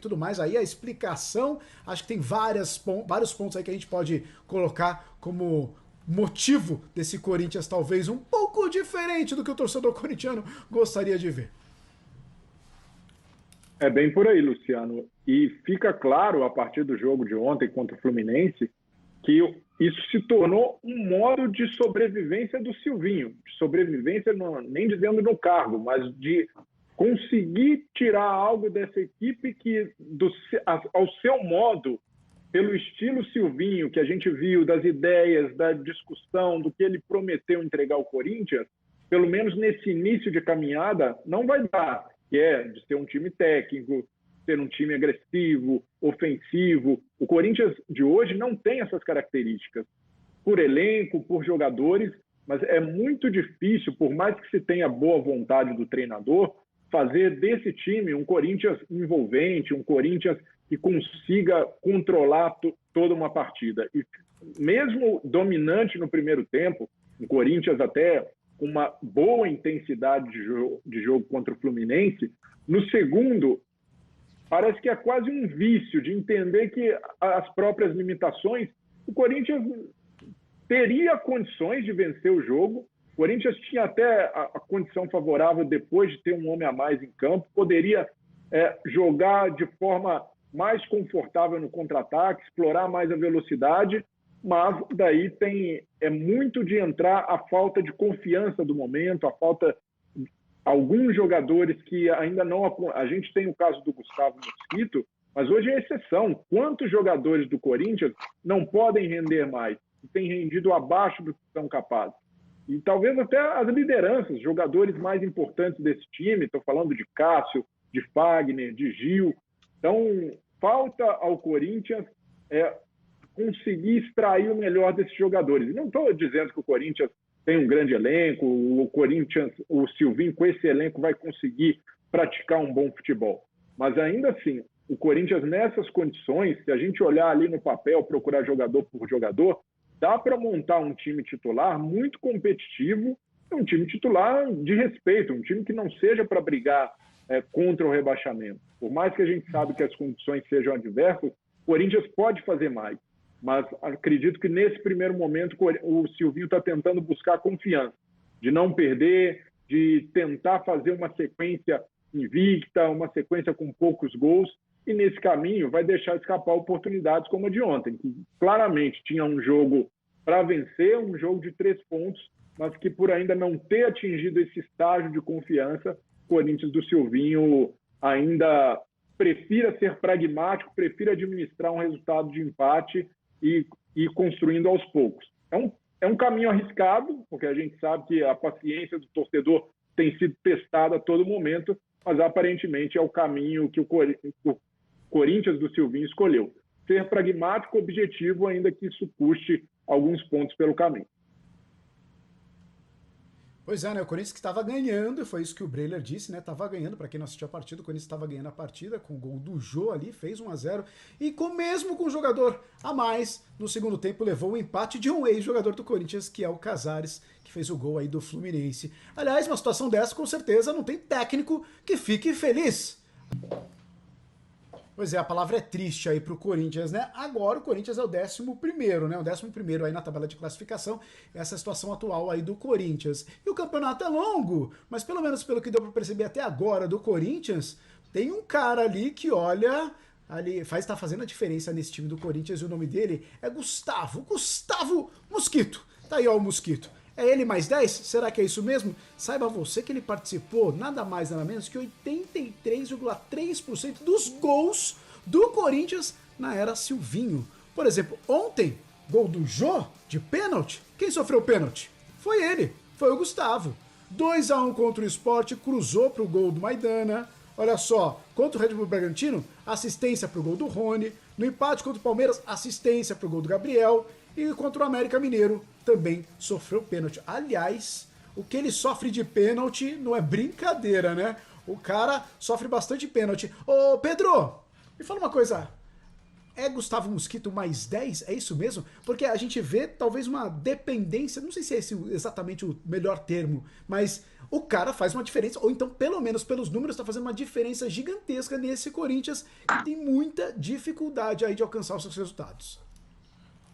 tudo mais, aí a explicação, acho que tem vários pontos aí que a gente pode colocar como motivo desse Corinthians talvez um pouco diferente do que o torcedor corintiano gostaria de ver. É bem por aí, Luciano. E fica claro, a partir do jogo de ontem contra o Fluminense, que isso se tornou um modo de sobrevivência do Silvinho. De sobrevivência, não, nem dizendo no cargo, mas de conseguir tirar algo dessa equipe que, ao seu modo, pelo estilo Silvinho, que a gente viu, das ideias, da discussão, do que ele prometeu entregar ao Corinthians, pelo menos nesse início de caminhada, não vai dar, que é de ser um time técnico, ser um time agressivo, ofensivo. O Corinthians de hoje não tem essas características, por elenco, por jogadores, mas é muito difícil, por mais que se tenha boa vontade do treinador, fazer desse time um Corinthians envolvente, um Corinthians que consiga controlar toda uma partida. E mesmo dominante no primeiro tempo, o Corinthians até com uma boa intensidade de jogo contra o Fluminense, no segundo, parece que é quase um vício de entender que as próprias limitações, o Corinthians teria condições de vencer o jogo, o Corinthians tinha até a condição favorável depois de ter um homem a mais em campo, poderia jogar de forma mais confortável no contra-ataque, explorar mais a velocidade, mas daí é muito de entrar a falta de confiança do momento, a falta de alguns jogadores que ainda não... A gente tem o caso do Gustavo Mosquito, mas hoje é exceção. Quantos jogadores do Corinthians não podem render mais? Têm rendido abaixo do que são capazes? E talvez até as lideranças, jogadores mais importantes desse time, estou falando de Cássio, de Fagner, de Gil. Então, falta ao Corinthians conseguir extrair o melhor desses jogadores. E não estou dizendo que o Corinthians tem um grande elenco, o Silvinho com esse elenco vai conseguir praticar um bom futebol. Mas ainda assim, o Corinthians nessas condições, se a gente olhar ali no papel, procurar jogador por jogador, dá para montar um time titular muito competitivo, um time titular de respeito, um time que não seja para brigar contra o rebaixamento. Por mais que a gente sabe que as condições sejam adversas, o Corinthians pode fazer mais. Mas acredito que nesse primeiro momento o Silvinho está tentando buscar confiança, de não perder, de tentar fazer uma sequência invicta, uma sequência com poucos gols, e nesse caminho vai deixar escapar oportunidades como a de ontem, que claramente tinha um jogo para vencer, um jogo de 3 pontos, mas que por ainda não ter atingido esse estágio de confiança, o Corinthians do Silvinho ainda prefira ser pragmático, prefira administrar um resultado de empate e ir construindo aos poucos. É um caminho arriscado, porque a gente sabe que a paciência do torcedor tem sido testada a todo momento, mas aparentemente é o caminho que o Corinthians do Silvinho escolheu. Ser pragmático, objetivo, ainda que isso custe alguns pontos pelo caminho. Pois é, né? O Corinthians que estava ganhando, foi isso que o Breiler disse, né? Tava ganhando, para quem não assistiu a partida, o Corinthians estava ganhando a partida com o gol do Jô ali, fez 1-0 e mesmo com um jogador a mais, no segundo tempo levou o empate de um ex-jogador do Corinthians, que é o Casares, que fez o gol aí do Fluminense. Aliás, uma situação dessa, com certeza, não tem técnico que fique feliz. Pois é, a palavra é triste aí pro Corinthians, né? Agora o Corinthians é o 11º, né? O 11º aí na tabela de classificação. Essa é a situação atual aí do Corinthians. E o campeonato é longo, mas pelo menos pelo que deu pra perceber até agora do Corinthians, tem um cara ali que, olha, ali tá fazendo a diferença nesse time do Corinthians e o nome dele é Gustavo Mosquito. Tá aí, ó, o Mosquito. É ele mais 10? Será que é isso mesmo? Saiba você que ele participou nada mais nada menos que 83,3% dos gols do Corinthians na era Silvinho. Por exemplo, ontem, gol do Jô de pênalti. Quem sofreu pênalti? Foi ele, foi o Gustavo. 2-1 contra o Sport, cruzou pro gol do Maidana. Olha só, contra o Red Bull Bragantino, assistência pro gol do Rony. No empate contra o Palmeiras, assistência pro gol do Gabriel. E contra o América Mineiro também sofreu pênalti. Aliás, o que ele sofre de pênalti não é brincadeira, né? O cara sofre bastante pênalti. Ô, Pedro, me fala uma coisa. é Gustavo Mosquito mais 10? É isso mesmo? Porque a gente vê talvez uma dependência, não sei se é esse exatamente o melhor termo, mas o cara faz uma diferença, ou então pelo menos pelos números está fazendo uma diferença gigantesca nesse Corinthians que tem muita dificuldade aí de alcançar os seus resultados.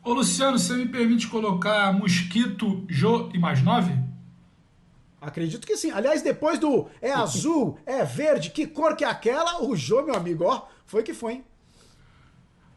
Ô Luciano, você me permite colocar Mosquito, Jô e mais 9? Acredito que sim. Aliás, depois do é azul, é verde, que cor que é aquela, o Jô, meu amigo, ó, foi que foi, hein?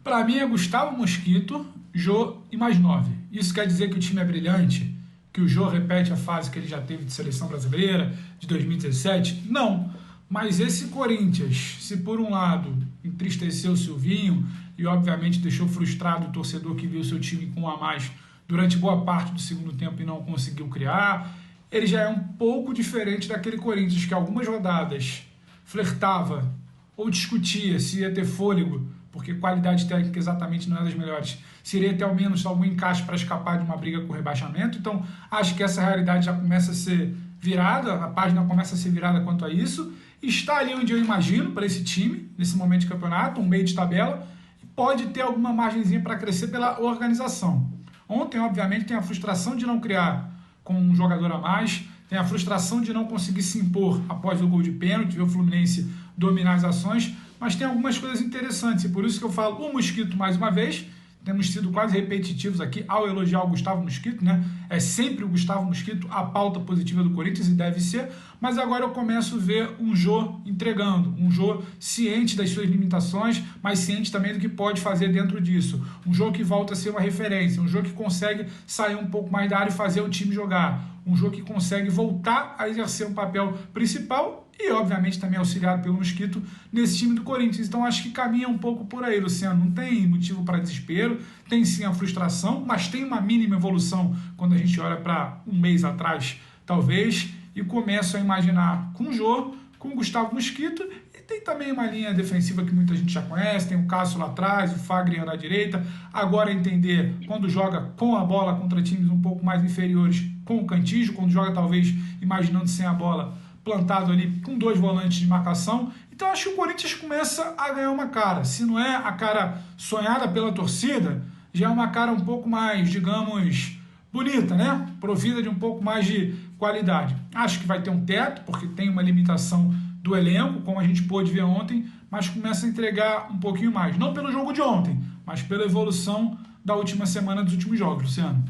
Para mim é Gustavo Mosquito, Jô e mais 9. Isso quer dizer que o time é brilhante? Que o Jô repete a fase que ele já teve de seleção brasileira, de 2017? Não. Mas esse Corinthians, se por um lado entristeceu o Silvinho e obviamente deixou frustrado o torcedor que viu seu time com um a mais durante boa parte do segundo tempo e não conseguiu criar, ele já é um pouco diferente daquele Corinthians que algumas rodadas flertava ou discutia se ia ter fôlego, porque qualidade técnica exatamente não é das melhores, se iria ter ao menos algum encaixe para escapar de uma briga com o rebaixamento. Então acho que essa realidade já começa a ser virada, a página começa a ser virada quanto a isso. Está ali onde eu imagino para esse time, nesse momento de campeonato, um meio de tabela, e pode ter alguma margenzinha para crescer pela organização. Ontem, obviamente, tem a frustração de não criar com um jogador a mais, tem a frustração de não conseguir se impor após o gol de pênalti, ver o Fluminense dominar as ações, mas tem algumas coisas interessantes, e por isso que eu falo o Mosquito mais uma vez. Temos sido quase repetitivos aqui ao elogiar o Gustavo Mosquito, né? É sempre o Gustavo Mosquito a pauta positiva do Corinthians, e deve ser, mas agora eu começo a ver um Jô entregando, um Jô ciente das suas limitações, mas ciente também do que pode fazer dentro disso. Um Jô que volta a ser uma referência, um Jô que consegue sair um pouco mais da área e fazer o time jogar, um Jô que consegue voltar a exercer um papel principal e, obviamente, também auxiliado pelo Mosquito nesse time do Corinthians. Então, acho que caminha um pouco por aí, Luciano. Não tem motivo para desespero, tem sim a frustração, mas tem uma mínima evolução quando a gente olha para um mês atrás, talvez, e começo a imaginar com o Jô, com o Gustavo Mosquito, e tem também uma linha defensiva que muita gente já conhece, tem o Cássio lá atrás, o Fagner na direita, agora entender quando joga com a bola contra times um pouco mais inferiores, com o Cantígio, quando joga talvez imaginando sem a bola, plantado ali com 2 volantes de marcação. Então acho que o Corinthians começa a ganhar uma cara. Se não é a cara sonhada pela torcida, já é uma cara um pouco mais, digamos, bonita, né? Provida de um pouco mais de qualidade. Acho que vai ter um teto, porque tem uma limitação do elenco, como a gente pôde ver ontem, mas começa a entregar um pouquinho mais. Não pelo jogo de ontem, mas pela evolução da última semana dos últimos jogos, Luciano.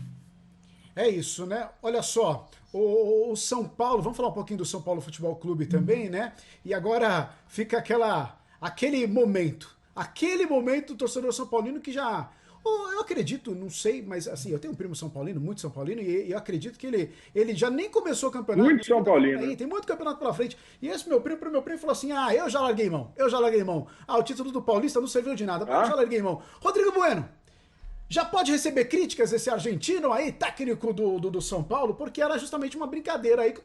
É isso, né? Olha só, o São Paulo, vamos falar um pouquinho do São Paulo Futebol Clube também, né? E agora fica aquele momento do torcedor São Paulino que já... Eu acredito, não sei, mas assim, eu tenho um primo São Paulino, muito São Paulino, e eu acredito que ele já nem começou o campeonato. Muito São Paulino. Aí, tem muito campeonato pela frente. E esse meu primo falou assim, eu já larguei mão. O título do Paulista não serviu de nada, eu já larguei mão. Rodrigo Bueno, já pode receber críticas esse argentino aí, técnico do São Paulo, porque era justamente uma brincadeira aí